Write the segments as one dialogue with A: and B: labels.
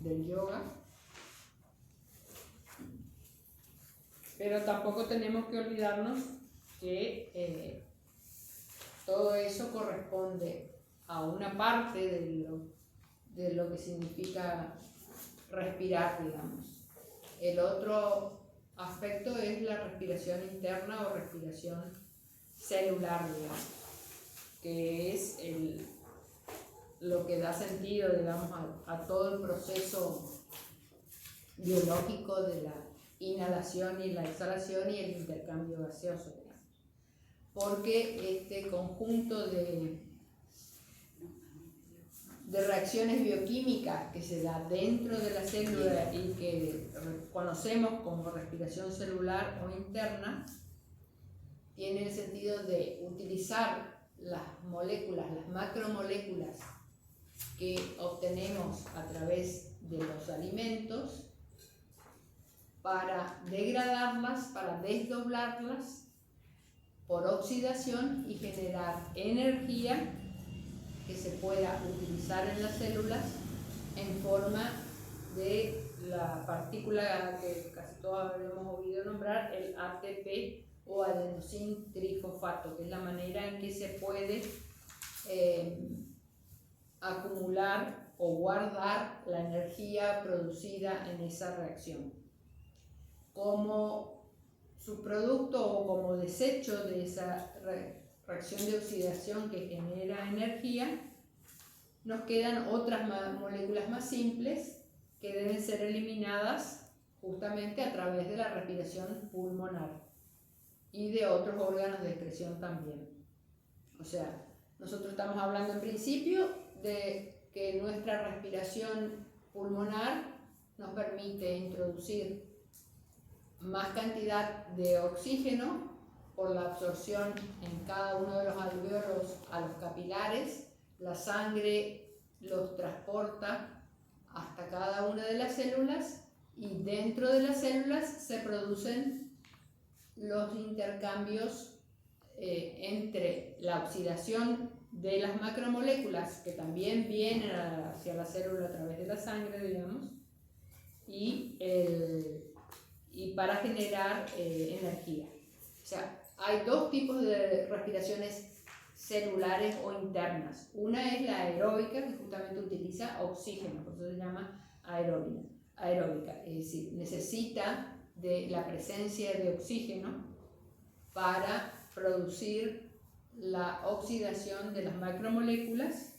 A: del yoga. Pero tampoco tenemos que olvidarnos que todo eso corresponde a una parte de lo que significa respirar, digamos. El otro aspecto es la respiración interna o respiración celular, digamos, que es lo que da sentido, digamos, a todo el proceso biológico de la inhalación y la exhalación y el intercambio gaseoso, digamos. Porque este conjunto de reacciones bioquímicas que se da dentro de la célula y que conocemos como respiración celular o interna, tiene el sentido de utilizar las moléculas, las macromoléculas que obtenemos a través de los alimentos para degradarlas, para desdoblarlas por oxidación y generar energía que se pueda utilizar en las células en forma de la partícula que casi todos habíamos oído nombrar, el ATP o adenosín trifosfato, que es la manera en que se puede acumular o guardar la energía producida en esa reacción. Como subproducto o como desecho de esa reacción de oxidación que genera energía, nos quedan otras moléculas más simples que deben ser eliminadas justamente a través de la respiración pulmonar y de otros órganos de excreción también. O sea, nosotros estamos hablando en principio de que nuestra respiración pulmonar nos permite introducir más cantidad de oxígeno por la absorción en cada uno de los alvéolos a los capilares. La sangre los transporta hasta cada una de las células y dentro de las células se producen los intercambios entre la oxidación de las macromoléculas que también vienen hacia la célula a través de la sangre, digamos, y para generar energía. O sea, hay dos tipos de respiraciones celulares o internas. Una es la aeróbica, que justamente utiliza oxígeno, por eso se llama aeróbica, es decir, necesita de la presencia de oxígeno para producir la oxidación de las macromoléculas,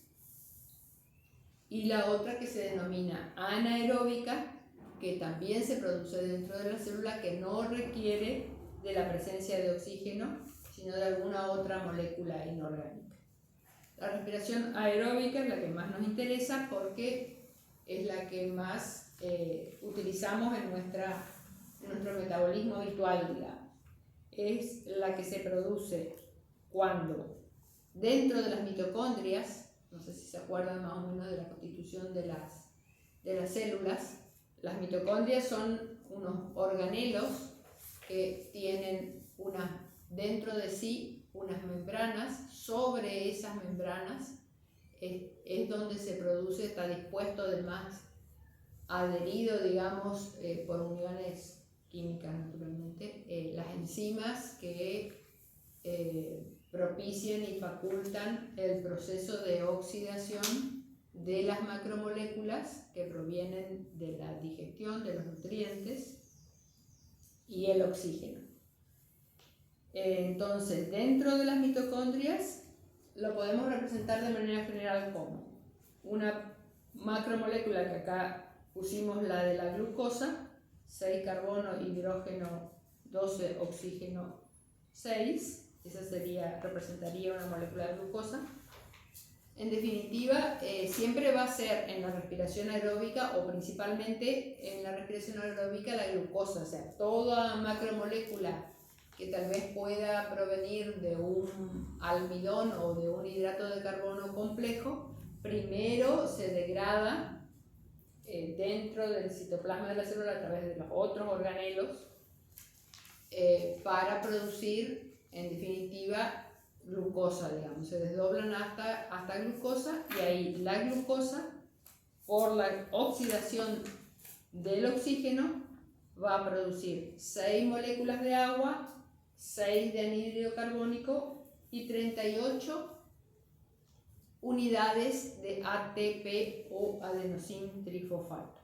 A: y la otra que se denomina anaeróbica, que también se produce dentro de la célula, que no requiere de la presencia de oxígeno, sino de alguna otra molécula inorgánica. La respiración aeróbica es la que más nos interesa porque es la que más utilizamos en nuestro metabolismo habitual, digamos. Es la que se produce cuando dentro de las mitocondrias, no sé si se acuerdan más o menos de la constitución de las células, las mitocondrias son unos organelos que tienen dentro de sí unas membranas. Sobre esas membranas es donde se produce, está dispuesto además adherido, digamos, por uniones químicas naturalmente, las enzimas que propician y facultan el proceso de oxidación de las macromoléculas que provienen de la digestión de los nutrientes y el oxígeno. Entonces, dentro de las mitocondrias lo podemos representar de manera general como una macromolécula, que acá pusimos la de la glucosa, 6 carbono, hidrógeno 12, oxígeno 6, esa representaría una molécula de glucosa. En definitiva, siempre va a ser en la respiración aeróbica, o principalmente en la respiración aeróbica, la glucosa, o sea, toda macromolécula que tal vez pueda provenir de un almidón o de un hidrato de carbono complejo, primero se degrada dentro del citoplasma de la célula a través de los otros organelos para producir, en definitiva, glucosa, digamos. Se desdoblan hasta glucosa, y ahí la glucosa por la oxidación del oxígeno, va a producir 6 moléculas de agua, 6 de anhídrido carbónico y 38 unidades de ATP o adenosín trifosfato.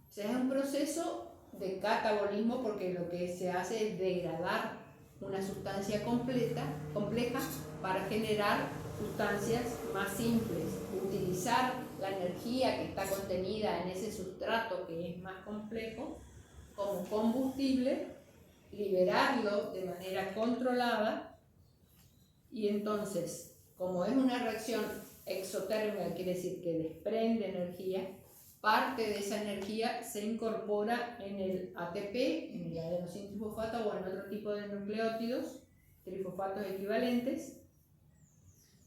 A: O sea, es un proceso de catabolismo porque lo que se hace es degradar una sustancia compleja para generar sustancias más simples, utilizar la energía que está contenida en ese sustrato que es más complejo como combustible, liberarlo de manera controlada y entonces, como es una reacción exotérmica, quiere decir que desprende energía, parte de esa energía se incorpora en el ATP, en el adenosín trifosfato o en otro tipo de nucleótidos, trifosfatos equivalentes,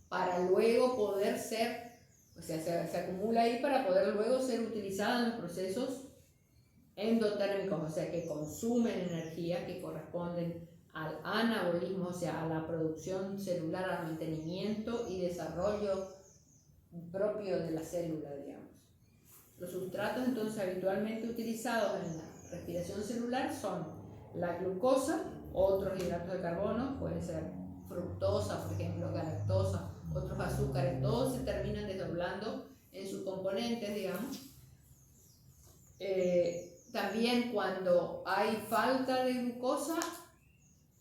A: para luego poder ser, o sea, se acumula ahí para poder luego ser utilizada en los procesos endotérmicos, o sea, que consumen energía, que corresponden al anabolismo, o sea, a la producción celular, al mantenimiento y desarrollo propio de la célula, digamos. Los sustratos entonces habitualmente utilizados en la respiración celular son la glucosa, otros hidratos de carbono, pueden ser fructosa, por ejemplo, galactosa, otros azúcares, todos se terminan desdoblando en sus componentes, digamos. También cuando hay falta de glucosa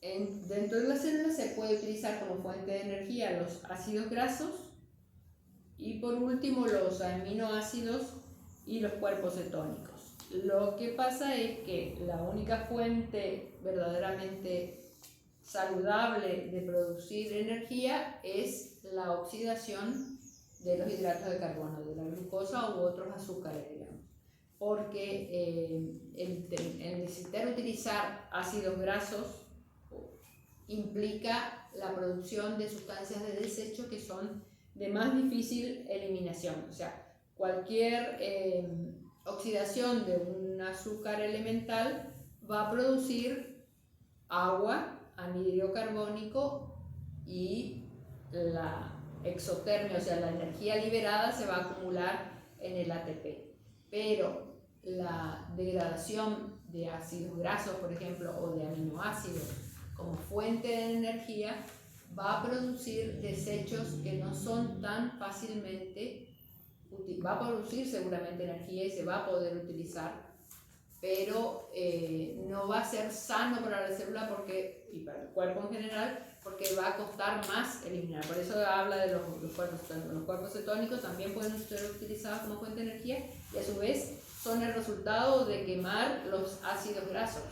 A: dentro de la célula se puede utilizar como fuente de energía los ácidos grasos y por último los aminoácidos y los cuerpos cetónicos. Lo que pasa es que la única fuente verdaderamente saludable de producir energía es la oxidación de los hidratos de carbono, de la glucosa u otros azúcares, digamos. Porque el necesitar utilizar ácidos grasos implica la producción de sustancias de desecho que son de más difícil eliminación. O sea, cualquier oxidación de un azúcar elemental va a producir agua, anhídrido carbónico y la exotermia, o sea, la energía liberada se va a acumular en el ATP. Pero la degradación de ácidos grasos, por ejemplo, o de aminoácidos como fuente de energía va a producir desechos que no son tan fácilmente, va a producir seguramente energía y se va a poder utilizar, pero no va a ser sano para la célula y para el cuerpo en general, porque va a costar más eliminar. Por eso habla de los cuerpos cetónicos. Los cuerpos cetónicos también pueden ser utilizados como fuente de energía y a su vez son el resultado de quemar los ácidos grasos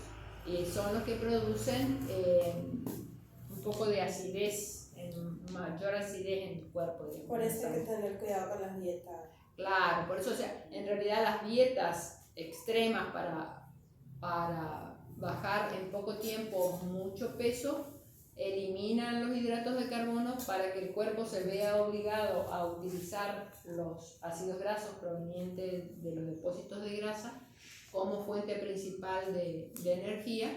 A: y son los que producen un poco de acidez, mayor acidez en el cuerpo. Digamos.
B: Por eso hay que tener cuidado con las dietas.
A: Claro, por eso, o sea, en realidad las dietas extremas para bajar en poco tiempo mucho peso eliminan los hidratos de carbono para que el cuerpo se vea obligado a utilizar los ácidos grasos provenientes de los depósitos de grasa como fuente principal de energía,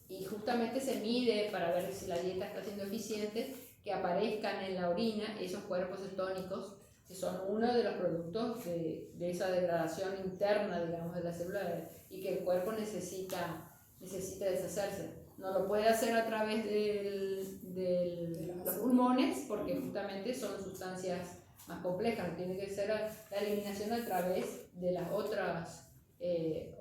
A: y justamente se mide para ver si la dieta está siendo eficiente que aparezcan en la orina esos cuerpos cetónicos que son uno de los productos de esa degradación interna, digamos, de la célula y que el cuerpo necesita deshacerse. No lo puede hacer a través de los pulmones porque justamente son sustancias más complejas, tiene que ser la eliminación a través de las otras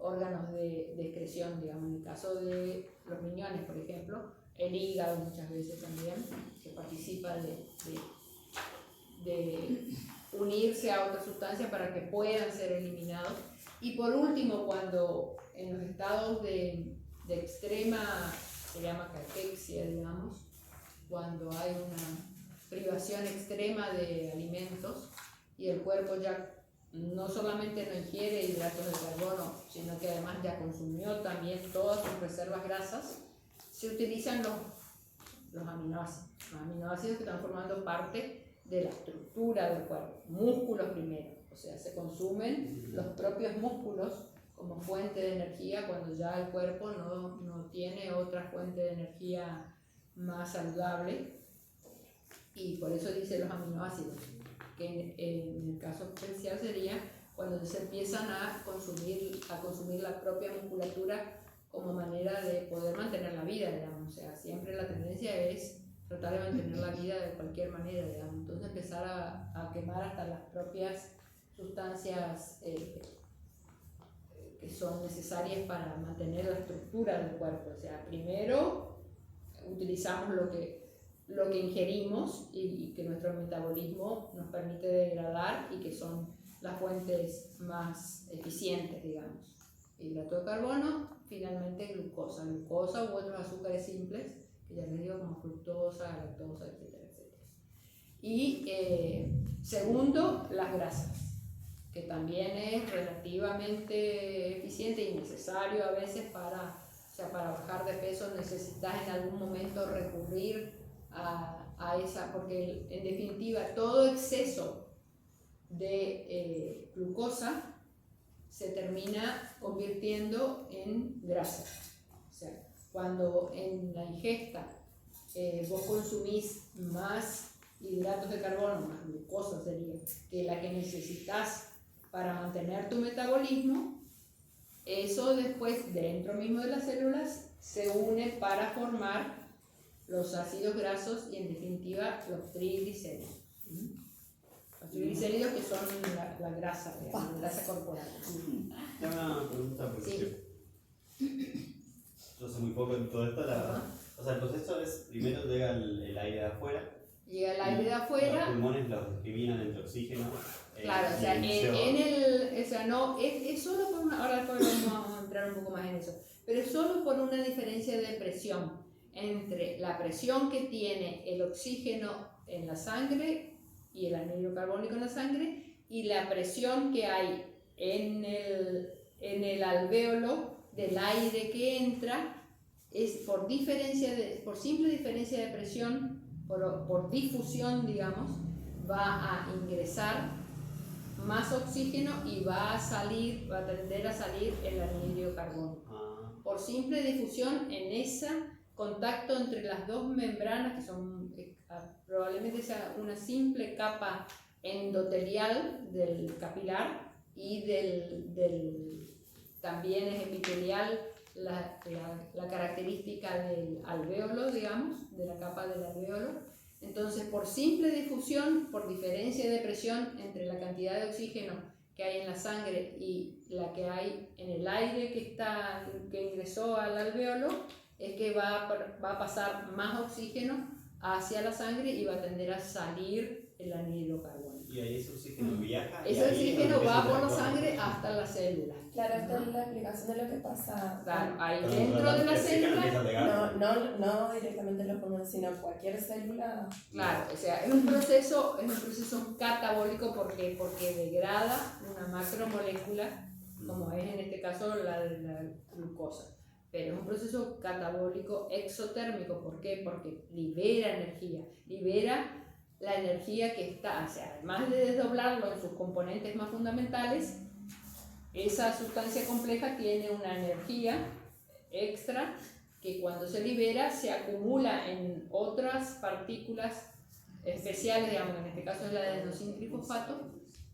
A: órganos de excreción, digamos, en el caso de los riñones, por ejemplo, el hígado muchas veces también, que participa de unirse a otras sustancias para que puedan ser eliminados. Y por último, cuando en los estados de extrema, se llama cachexia, digamos, cuando hay una privación extrema de alimentos y el cuerpo ya no solamente no ingiere hidratos de carbono, sino que además ya consumió también todas sus reservas grasas, se utilizan los aminoácidos. Los aminoácidos que están formando parte de la estructura del cuerpo. Músculos primero, o sea, se consumen los propios músculos como fuente de energía cuando ya el cuerpo no tiene otra fuente de energía más saludable, y por eso dice los aminoácidos, que en el caso especial sería cuando se empiezan a consumir la propia musculatura como manera de poder mantener la vida, digamos. O sea, siempre la tendencia es tratar de mantener la vida de cualquier manera, digamos. Entonces empezar a quemar hasta las propias sustancias que son necesarias para mantener la estructura del cuerpo. O sea, primero utilizamos lo que ingerimos y que nuestro metabolismo nos permite degradar y que son las fuentes más eficientes, digamos. Hidrato de carbono, finalmente glucosa u otros azúcares simples, que ya les digo, como fructosa, lactosa, etcétera, etcétera. Y segundo, las grasas, que también es relativamente eficiente y necesario a veces para bajar de peso. Necesitas en algún momento recurrir a esa, porque en definitiva todo exceso de glucosa se termina convirtiendo en grasa. O sea, cuando en la ingesta vos consumís más hidratos de carbono, más glucosa sería, que la que necesitas para mantener tu metabolismo, eso después dentro mismo de las células se une para formar los ácidos grasos y en definitiva los triglicéridos. Los triglicéridos que son la grasa, la grasa corporal.
C: Tengo una pregunta porque
A: Sí.
C: yo sé muy poco de todo esto. O sea, el proceso es, primero llega el aire de afuera.
A: Llega el aire de afuera.
C: Los pulmones los discriminan entre oxígeno.
A: Claro, o sea, es solo por una, ahora después vamos a entrar un poco más en eso, pero es solo por una diferencia de presión entre la presión que tiene el oxígeno en la sangre y el anhídrido carbónico en la sangre y la presión que hay en el alvéolo del aire que entra. Es por simple diferencia de presión, por difusión, digamos, va a ingresar más oxígeno y va a tender a salir el anhídrido carbónico. Por simple difusión en ese contacto entre las dos membranas, que son probablemente sea una simple capa endotelial del capilar y también es epitelial la característica del alvéolo, digamos, de la capa del alvéolo. Entonces, por simple difusión, por diferencia de presión entre la cantidad de oxígeno que hay en la sangre y la que hay en el aire que ingresó al alvéolo, es que va a pasar más oxígeno hacia la sangre y va a tender a salir el anhídrido carbónico.
C: Y ahí ese oxígeno viaja.
A: Ese oxígeno va por la sangre hasta la célula.
B: Claro, esta es la explicación de lo que pasa.
A: Claro, ahí dentro de la célula.
B: No directamente en los pulmones, sino cualquier célula.
A: Claro, o sea, es un proceso catabólico porque degrada una macromolécula, como es en este caso la de la glucosa. Pero es un proceso catabólico exotérmico. ¿Por qué? Porque libera energía, libera la energía que está, o sea, además de desdoblarlo en sus componentes más fundamentales, esa sustancia compleja tiene una energía extra que cuando se libera se acumula en otras partículas especiales, digamos, en este caso es la de adenosín-trifosfato,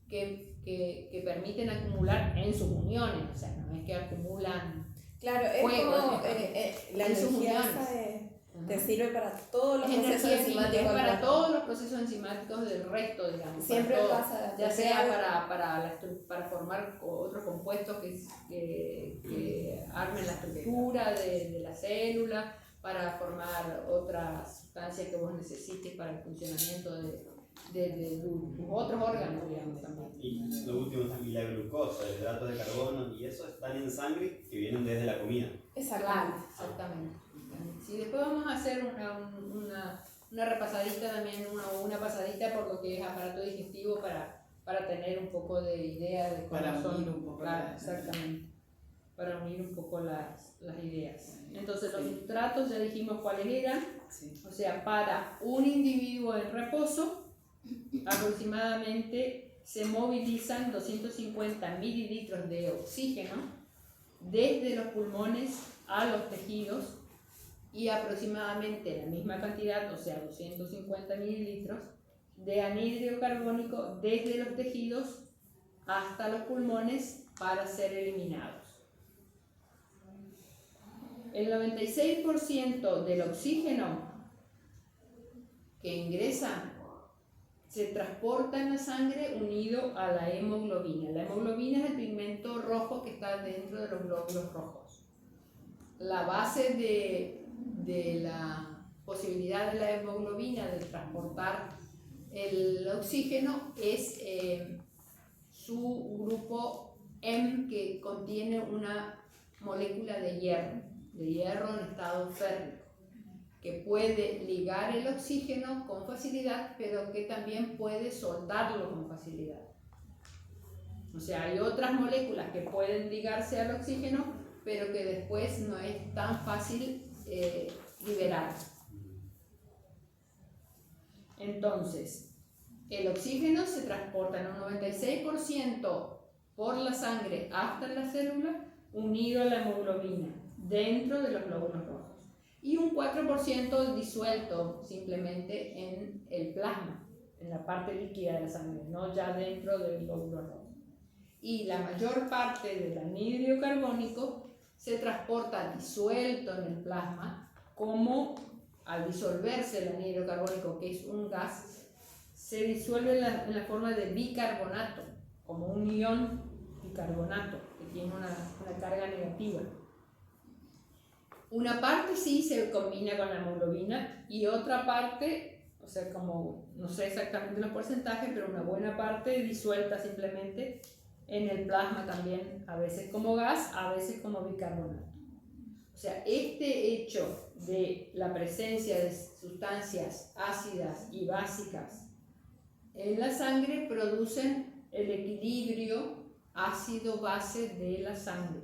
A: que permiten acumular en sus uniones, o sea, no es que acumulan.
B: Claro, es
A: fuego,
B: como la energía te sirve para todos los procesos enzimáticos.
A: Es para todos los procesos enzimáticos del resto, digamos.
B: Siempre pasa.
A: Ya sea para formar otros compuestos que armen la estructura de la célula, para formar otras sustancias que vos necesites para el funcionamiento de tus otros órganos, digamos, también.
C: Y lo último también, la glucosa, el hidrato de carbono, y eso están en sangre que vienen desde la comida.
A: Exactamente. Sí, después vamos a hacer una repasadita también, una pasadita por lo que es aparato digestivo para tener un poco de idea de cómo son.
D: Unir un poco.
A: Exactamente. Para unir un poco las ideas. Entonces, los sustratos ya dijimos cuáles eran.
D: Sí.
A: O sea, para un individuo en reposo, aproximadamente se movilizan 250 mililitros de oxígeno desde los pulmones a los tejidos y aproximadamente la misma cantidad, o sea, 250 mililitros de anhídrido carbónico desde los tejidos hasta los pulmones para ser eliminados. El 96% del oxígeno que ingresa se transporta en la sangre unido a la hemoglobina. La hemoglobina es el pigmento rojo que está dentro de los glóbulos rojos. La base de la posibilidad de la hemoglobina de transportar el oxígeno es su grupo M, que contiene una molécula de hierro en estado férrico, que puede ligar el oxígeno con facilidad, pero que también puede soltarlo con facilidad. O sea, hay otras moléculas que pueden ligarse al oxígeno, pero que después no es tan fácil liberar. Entonces, el oxígeno se transporta en un 96% por la sangre hasta la célula, unido a la hemoglobina, dentro de los glóbulos rojos. Y un 4% disuelto simplemente en el plasma, en la parte líquida de la sangre, no ya dentro del glóbulo rojo. Y la mayor parte del anhídrido carbónico se transporta disuelto en el plasma, como al disolverse el anhídrido carbónico, que es un gas, se disuelve en la forma de bicarbonato, como un ion bicarbonato, que tiene una carga negativa. Una parte sí se combina con la hemoglobina y otra parte, o sea, como no sé exactamente los porcentajes, pero una buena parte disuelta simplemente en el plasma también, a veces como gas, a veces como bicarbonato. O sea, este hecho de la presencia de sustancias ácidas y básicas en la sangre producen el equilibrio ácido-base de la sangre.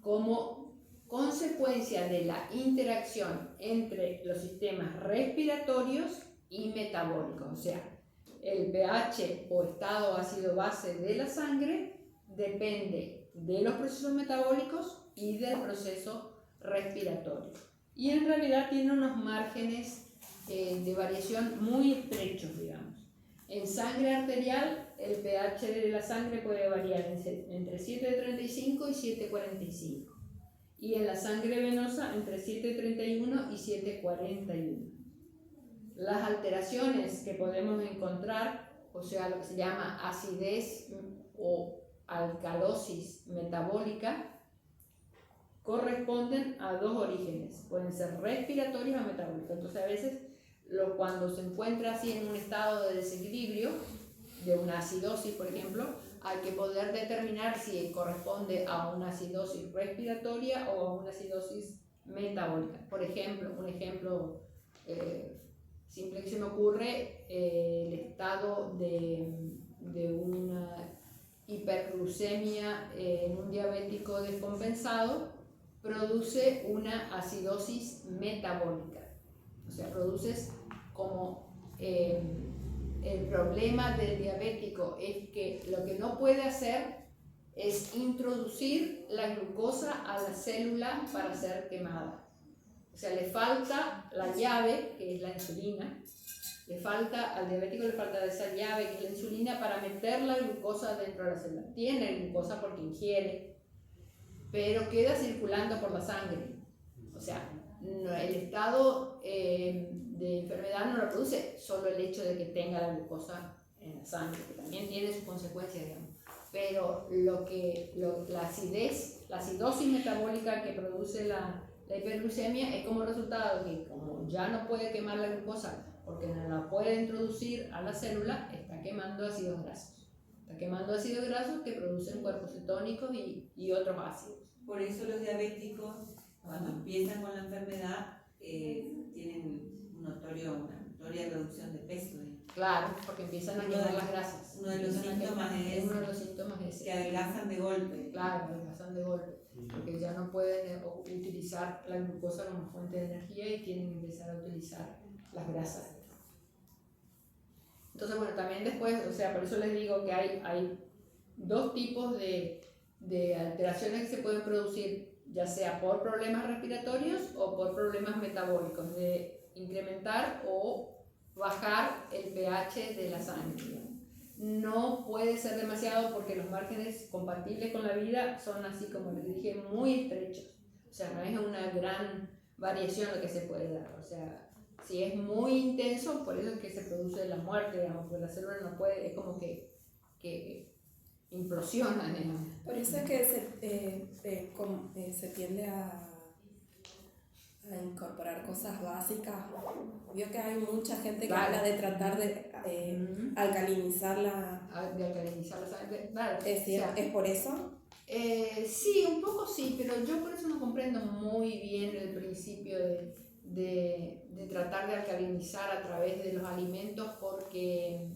A: Como consecuencia de la interacción entre los sistemas respiratorios y metabólicos, o sea, el pH o estado ácido-base de la sangre depende de los procesos metabólicos y del proceso respiratorio. Y en realidad tiene unos márgenes de variación muy estrechos, digamos. En sangre arterial, el pH de la sangre puede variar entre 7,35 y 7,45. Y en la sangre venosa, entre 7,31 y 7,41. Las alteraciones que podemos encontrar, o sea, lo que se llama acidez o alcalosis metabólica, corresponden a dos orígenes, pueden ser respiratorios o metabólicos. Entonces a veces cuando se encuentra así en un estado de desequilibrio, de una acidosis por ejemplo, hay que poder determinar si corresponde a una acidosis respiratoria o a una acidosis metabólica. Por ejemplo, un ejemplo simple que se me ocurre, el estado de una hiperglucemia en un diabético descompensado produce una acidosis metabólica. O sea, produces como el problema del diabético es que lo que no puede hacer es introducir la glucosa a la célula para ser quemada. O sea, le falta la llave, que es la insulina, al diabético le falta esa llave, que es la insulina, para meter la glucosa dentro de la célula. Tiene glucosa porque ingiere, pero queda circulando por la sangre. O sea, el estado de enfermedad no lo produce solo el hecho de que tenga la glucosa en la sangre, que también tiene sus consecuencias, digamos. Pero la acidosis metabólica que produce la hiperglucemia es como resultado que, como ya no puede quemar la glucosa porque no la puede introducir a la célula, está quemando ácidos grasos. Está quemando ácidos grasos que producen cuerpos cetónicos y otros ácidos.
D: Por eso los diabéticos, cuando empiezan con la enfermedad, tienen una notoria reducción de peso.
A: Claro, porque empiezan a quemar las grasas.
D: Uno de los síntomas es
A: ese.
D: Que adelgazan de golpe.
A: Claro, adelgazan de golpe, porque ya no pueden utilizar la glucosa como fuente de energía y tienen que empezar a utilizar las grasas. Entonces, bueno, también después, o sea, por eso les digo que hay dos tipos de alteraciones que se pueden producir, ya sea por problemas respiratorios o por problemas metabólicos, de incrementar o bajar el pH de la sangre. no puede ser demasiado porque los márgenes compatibles con la vida son así como les dije, muy estrechos. O sea, no es una gran variación lo que se puede dar. O sea, si es muy intenso, por eso es que se produce la muerte, digamos, porque la célula no puede, es como que implosiona, digamos.
B: Por eso es que se tiende a incorporar cosas básicas. Veo que hay mucha gente que
A: Claro.
B: habla de tratar de alcalinizar la...
A: De alcalinizar la sangre, claro.
B: ¿Es cierto?
A: O sea,
B: ¿Es por eso?
A: sí, un poco sí, pero yo por eso no comprendo muy bien el principio de tratar de alcalinizar a través de los alimentos porque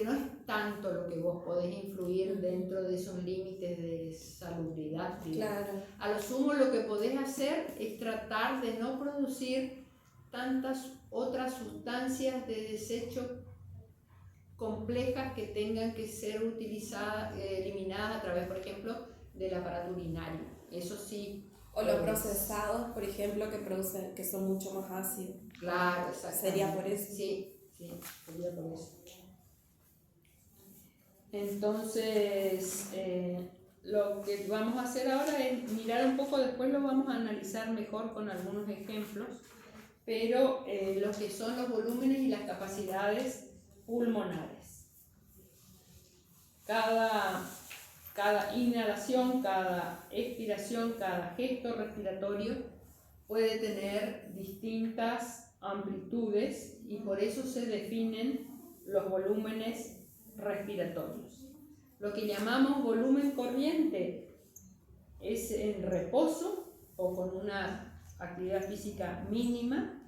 A: no es tanto lo que vos podés influir dentro de esos límites de salubridad. Digamos.
B: Claro.
A: A lo sumo lo que podés hacer es tratar de no producir tantas otras sustancias de desecho complejas que tengan que ser utilizadas, eliminadas a través, por ejemplo, del aparato urinario. Eso sí.
B: O los procesados, por ejemplo, que son mucho más ácidos.
A: Claro, exacto.
B: ¿Sería por eso?
A: Sí, sería por eso. Entonces, lo que vamos a hacer ahora es mirar un poco, después lo vamos a analizar mejor con algunos ejemplos, pero lo que son los volúmenes y las capacidades pulmonares. Cada inhalación, cada expiración, cada gesto respiratorio puede tener distintas amplitudes y por eso se definen los volúmenes respiratorios. Lo que llamamos volumen corriente es en reposo o con una actividad física mínima.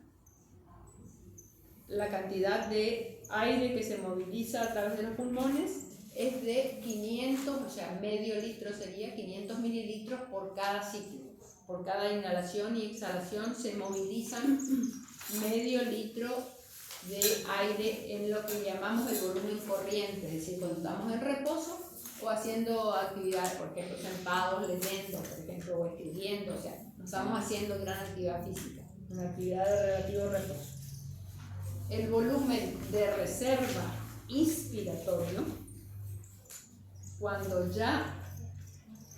A: La cantidad de aire que se moviliza a través de los pulmones es de 500, o sea, medio litro sería 500 mililitros por cada ciclo. Por cada inhalación y exhalación se movilizan medio litro de aire en lo que llamamos el volumen corriente, es decir, cuando estamos en reposo o haciendo actividades, por ejemplo, sentados, leyendo, por ejemplo, o escribiendo, o sea, no estamos haciendo gran actividad física, una actividad de relativo reposo. El volumen de reserva inspiratorio, cuando ya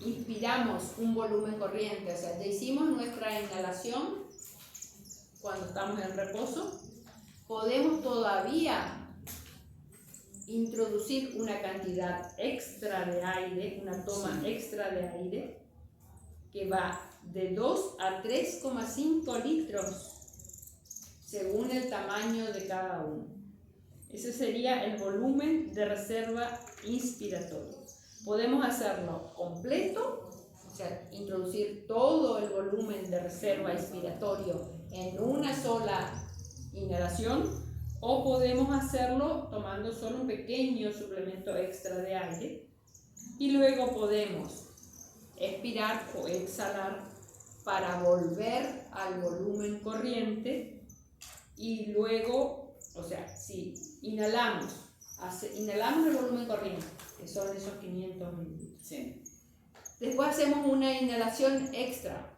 A: inspiramos un volumen corriente, o sea, ya hicimos nuestra inhalación cuando estamos en reposo, podemos todavía introducir una cantidad extra de aire, una toma extra de aire, que va de 2 a 3,5 litros según el tamaño de cada uno. Ese sería el volumen de reserva inspiratorio. Podemos hacerlo completo, o sea, introducir todo el volumen de reserva inspiratorio en una sola inhalación, o podemos hacerlo tomando solo un pequeño suplemento extra de aire y luego podemos expirar o exhalar para volver al volumen corriente y luego, o sea, si inhalamos el volumen corriente, que son esos 500 mililitros.
D: Sí.
A: Después hacemos una inhalación extra.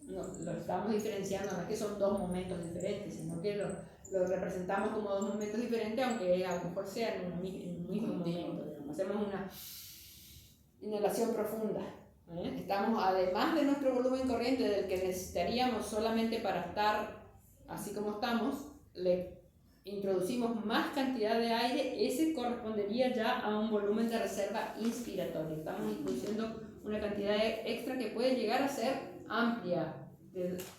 A: No, lo estamos diferenciando, no es que son dos momentos diferentes, sino que lo representamos como dos momentos diferentes, aunque a lo mejor sea en un mismo momento. Digamos. Hacemos una inhalación profunda. Estamos, además de nuestro volumen corriente, del que necesitaríamos solamente para estar así como estamos, le introducimos más cantidad de aire, ese correspondería ya a un volumen de reserva inspiratorio. Estamos introduciendo una cantidad extra que puede llegar a ser amplia,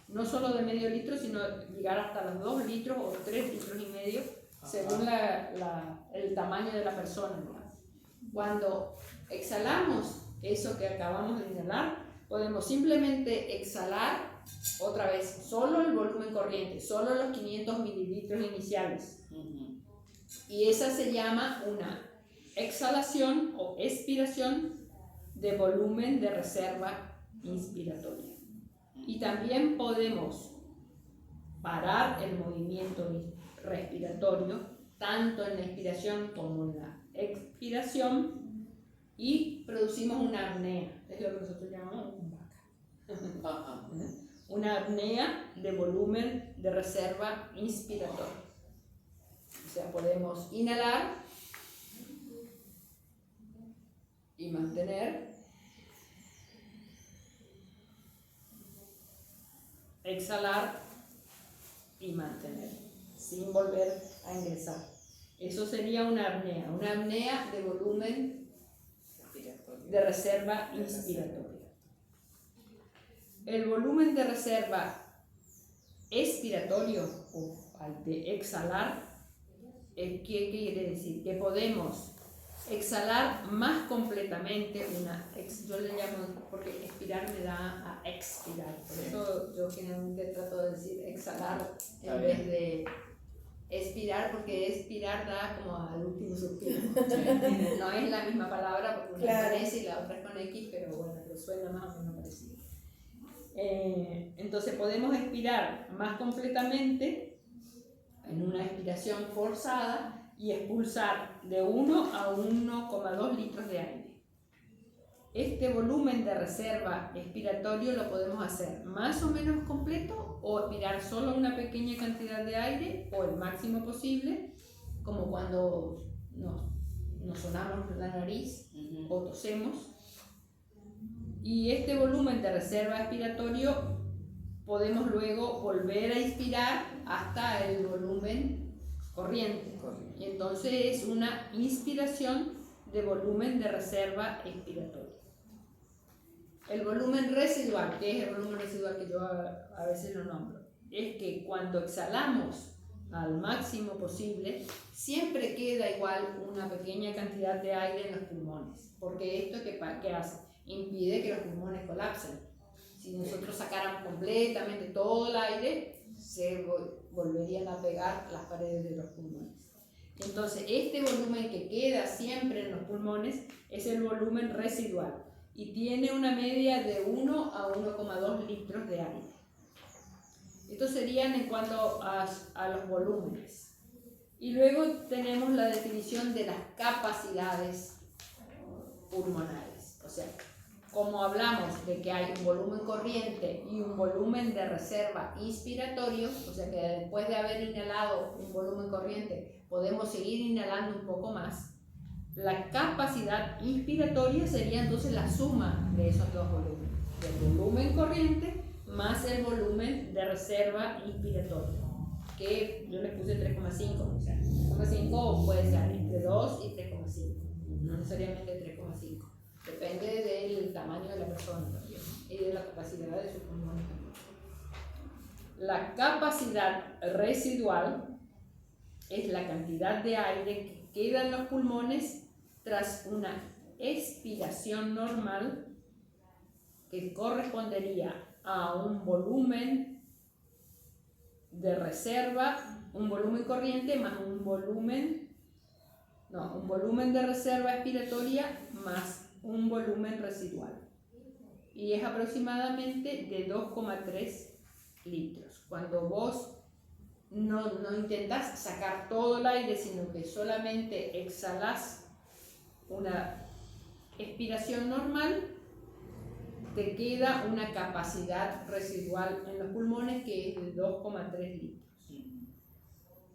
A: no solo de medio litro, sino llegar hasta los 2 litros o 3 litros y medio, según el tamaño de la persona. Cuando exhalamos eso que acabamos de inhalar, podemos simplemente exhalar otra vez solo el volumen corriente, solo los 500 mililitros iniciales. Y esa se llama una exhalación o expiración de volumen de reserva inspiratoria. Y también podemos parar el movimiento respiratorio, tanto en la inspiración como en la expiración, y producimos una apnea, es lo que nosotros llamamos un vaca. Una apnea de volumen de reserva inspiratoria. O sea, podemos inhalar y mantener. Exhalar y mantener, sin volver a ingresar. Eso sería una apnea de volumen de reserva inspiratoria. El volumen de reserva expiratorio o al de exhalar, ¿qué quiere decir? Que podemos exhalar más completamente yo le llamo, porque expirar me da a expirar, por eso yo generalmente trato de decir exhalar en vez de expirar, porque expirar da como al último suspiro. No es la misma palabra porque una parece y la otra es con X, pero bueno, pero suena más o menos parecido. Entonces podemos expirar más completamente en una expiración forzada y expulsar de 1 a 1,2 litros de aire. Este volumen de reserva expiratorio lo podemos hacer más o menos completo o expirar solo una pequeña cantidad de aire o el máximo posible, como cuando nos sonamos la nariz o tosemos. Y este volumen de reserva expiratorio podemos luego volver a inspirar hasta el volumen corriente. Y entonces es una inspiración de volumen de reserva expiratoria. El volumen residual, que es el volumen residual que yo a veces lo nombro, es que cuando exhalamos al máximo posible, siempre queda igual una pequeña cantidad de aire en los pulmones. Porque esto ¿qué hace? Impide que los pulmones colapsen. Si nosotros sacáramos completamente todo el aire, se volverían a pegar las paredes de los pulmones. Entonces, este volumen que queda siempre en los pulmones es el volumen residual y tiene una media de 1 a 1,2 litros de aire. Estos serían en cuanto a los volúmenes. Y luego tenemos la definición de las capacidades pulmonares. O sea, como hablamos de que hay un volumen corriente y un volumen de reserva inspiratorio, o sea que después de haber inhalado un volumen corriente podemos seguir inhalando un poco más, la capacidad inspiratoria sería entonces la suma de esos dos volúmenes, del volumen corriente más el volumen de reserva inspiratoria, que yo les puse 3,5, o sea, 3,5 puede ser entre 2 y 3,5, no necesariamente 3,5. Depende del tamaño de la persona también y de la capacidad de sus pulmones también. La capacidad residual es la cantidad de aire que queda en los pulmones tras una expiración normal que correspondería a un volumen de reserva, un volumen corriente más un volumen de reserva expiratoria más un volumen residual, y es aproximadamente de 2,3 litros. Cuando vos no intentás sacar todo el aire, sino que solamente exhalás una expiración normal, te queda una capacidad residual en los pulmones que es de 2,3 litros.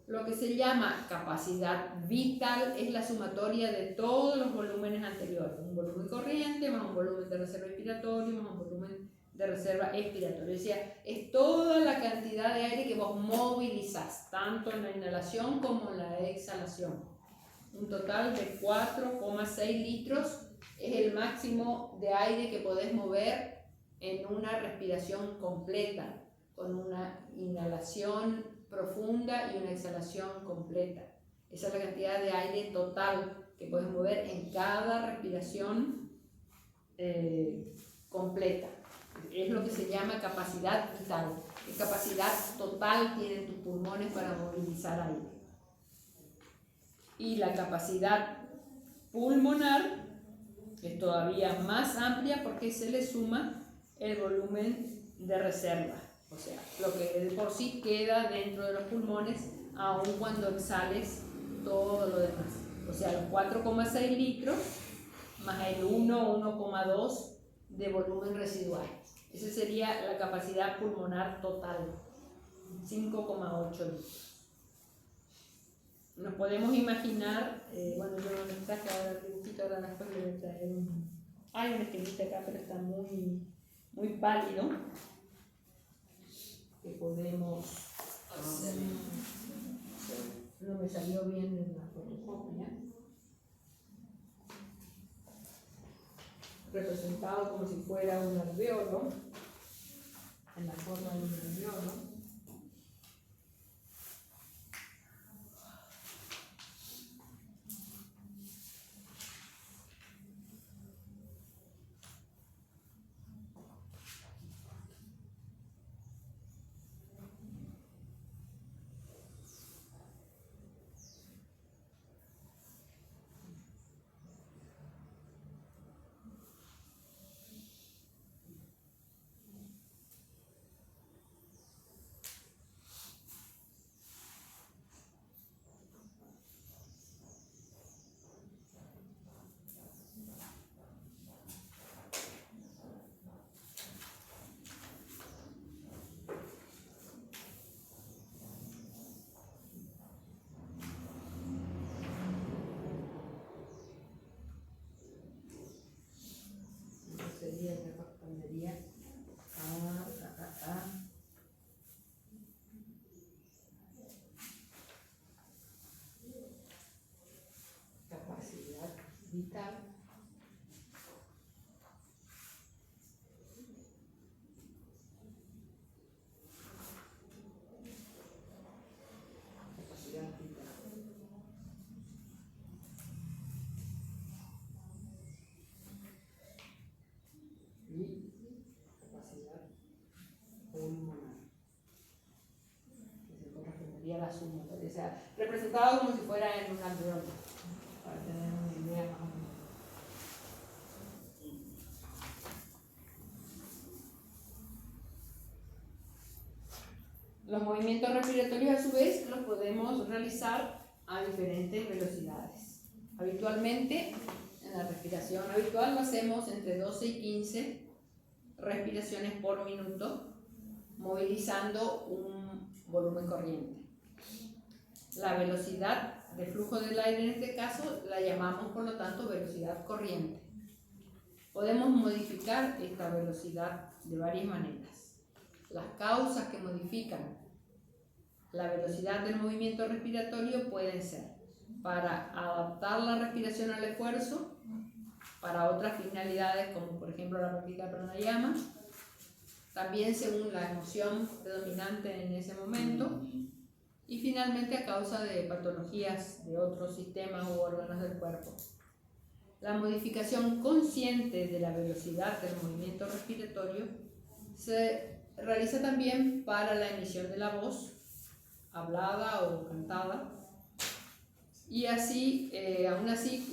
A: Lo que se llama capacidad vital es la sumatoria de todos los volúmenes anteriores. Un volumen corriente más un volumen de reserva expiratorio más un volumen de reserva expiratoria. O sea, es toda la cantidad de aire que vos movilizás, tanto en la inhalación como en la exhalación. Un total de 4,6 litros es el máximo de aire que podés mover en una respiración completa, con una inhalación profunda y una exhalación completa. Esa es la cantidad de aire total que puedes mover en cada respiración completa. Es lo que se llama capacidad vital. ¿Qué capacidad total tienen tus pulmones para movilizar aire? Y la capacidad pulmonar es todavía más amplia porque se le suma el volumen de reserva. O sea, lo que de por sí queda dentro de los pulmones, aun cuando exhales todo lo demás. O sea, los 4,6 litros más el 1,2 de volumen residual. Esa sería la capacidad pulmonar total, 5,8 litros. nos podemos imaginar, bueno, yo no les traje ahora el dibujito, ahora después le voy a traer hay un esquemita acá, pero está muy, muy pálido, que podemos hacer. No me salió bien en la fotocopia. Representado como si fuera un alveolo, en la forma de un alveolo. Sería que correspondería a capacidad vital. Capacidad vital. Y capacidad pulmonar, que se correspondería a la suma, o sea, representado como si fuera en un alveolo, para tener una idea más o menos. Los movimientos respiratorios, a su vez, los podemos realizar a diferentes velocidades. Habitualmente, en la respiración habitual lo hacemos entre 12 y 15 respiraciones por minuto, movilizando un volumen corriente. La velocidad de flujo del aire en este caso la llamamos, por lo tanto, velocidad corriente. Podemos modificar esta velocidad de varias maneras. Las causas que modifican la velocidad del movimiento respiratorio pueden ser para adaptar la respiración al esfuerzo, para otras finalidades como por ejemplo la práctica pranayama, también según la emoción predominante en ese momento, y finalmente a causa de patologías de otros sistemas u órganos del cuerpo. La modificación consciente de la velocidad del movimiento respiratorio se realiza también para la emisión de la voz, hablada o cantada, y así, aún así,